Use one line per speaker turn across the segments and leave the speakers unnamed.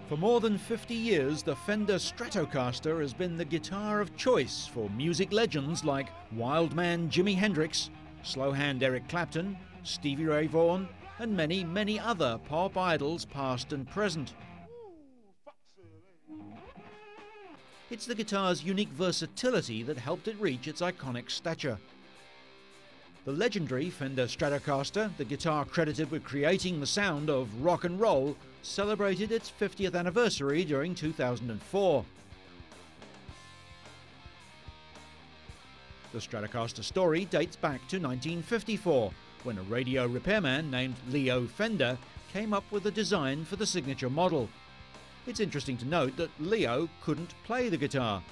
For more than 50 years, the Fender Stratocaster has been the guitar of choice for music legends like Wildman Jimi Hendrix, Slowhand Eric Clapton, Stevie Ray Vaughan, and many, many other pop idols past and present. It's the guitar's unique versatility that helped it reach its iconic stature. The legendary Fender Stratocaster, the guitar credited with creating the sound of rock and roll, celebrated its 50th anniversary during 2004. The Stratocaster story dates back to 1954, when a radio repairman named Leo Fender came up with a design for the signature model. It's interesting to note that Leo couldn't play the guitar.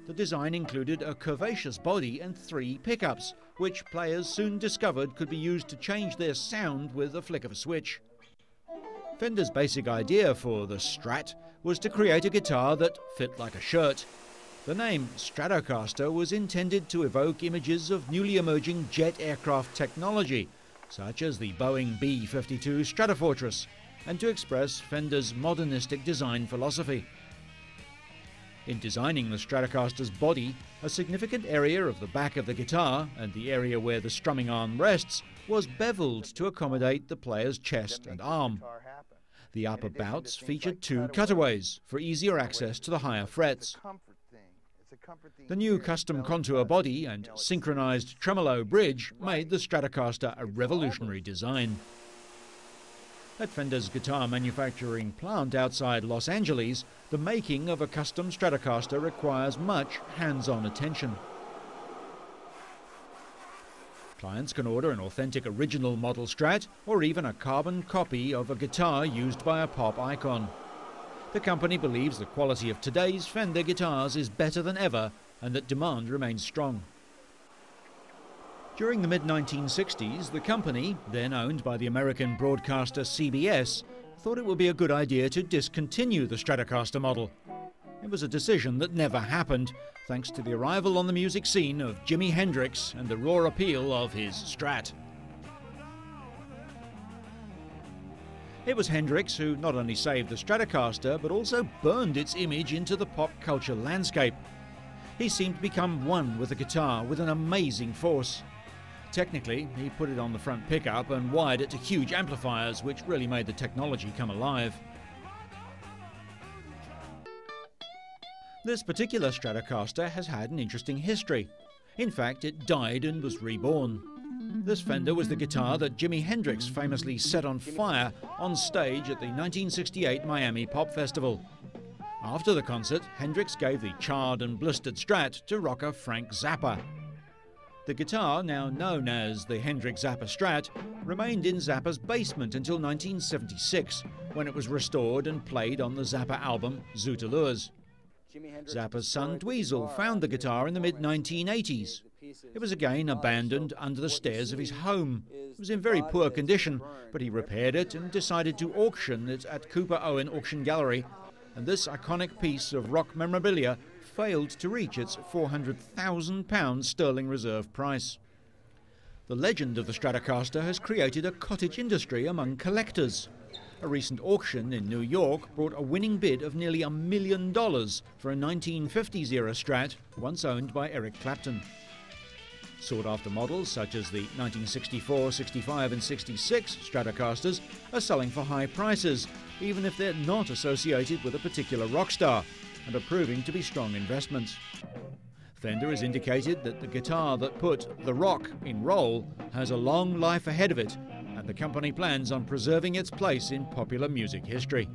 The design included a curvaceous body and 3 pickups, which players soon discovered could be used to change their sound with a flick of a switch. Fender's basic idea for the Strat was to create a guitar that fit like a shirt. The name Stratocaster was intended to evoke images of newly emerging jet aircraft technology, such as the Boeing B-52 Stratofortress, and to express Fender's modernistic design philosophy. In designing the Stratocaster's body, a significant area of the back of the guitar, and the area where the strumming arm rests, was beveled to accommodate the player's chest and arm. The upper bouts featured 2 cutaways for easier access to the higher frets. The new custom contour body and synchronized tremolo bridge made the Stratocaster a revolutionary design. At Fender's guitar manufacturing plant outside Los Angeles, the making of a custom Stratocaster requires much hands-on attention. Clients can order an authentic original model Strat or even a carbon copy of a guitar used by a pop icon. The company believes the quality of today's Fender guitars is better than ever and that demand remains strong. During the mid-1960s, the company, then owned by the American broadcaster CBS, thought it would be a good idea to discontinue the Stratocaster model. It was a decision that never happened, thanks to the arrival on the music scene of Jimi Hendrix and the raw appeal of his Strat. It was Hendrix who not only saved the Stratocaster, but also burned its image into the pop culture landscape. He seemed to become one with the guitar with an amazing force. Technically, he put it on the front pickup and wired it to huge amplifiers, which really made the technology come alive. This particular Stratocaster has had an interesting history. In fact, it died and was reborn. This Fender was the guitar that Jimi Hendrix famously set on fire on stage at the 1968 Miami Pop Festival. After the concert, Hendrix gave the charred and blistered Strat to rocker Frank Zappa. The guitar, now known as the Hendrix Zappa Strat, remained in Zappa's basement until 1976, when it was restored and played on the Zappa album Zoot Allures. Zappa's son Dweezil found the guitar in the mid-1980s. It was again abandoned under the stairs of his home. It was in very poor condition, but he repaired it and decided to auction it at Cooper Owen Auction Gallery, and this iconic piece of rock memorabilia failed to reach its £400,000 sterling reserve price. The legend of the Stratocaster has created a cottage industry among collectors. A recent auction in New York brought a winning bid of nearly $1 million for a 1950s-era Strat once owned by Eric Clapton. Sought-after models such as the 1964, 65 and 66 Stratocasters are selling for high prices, even if they're not associated with a particular rock star, and are proving to be strong investments. Fender has indicated that the guitar that put the rock in roll has a long life ahead of it, and the company plans on preserving its place in popular music history.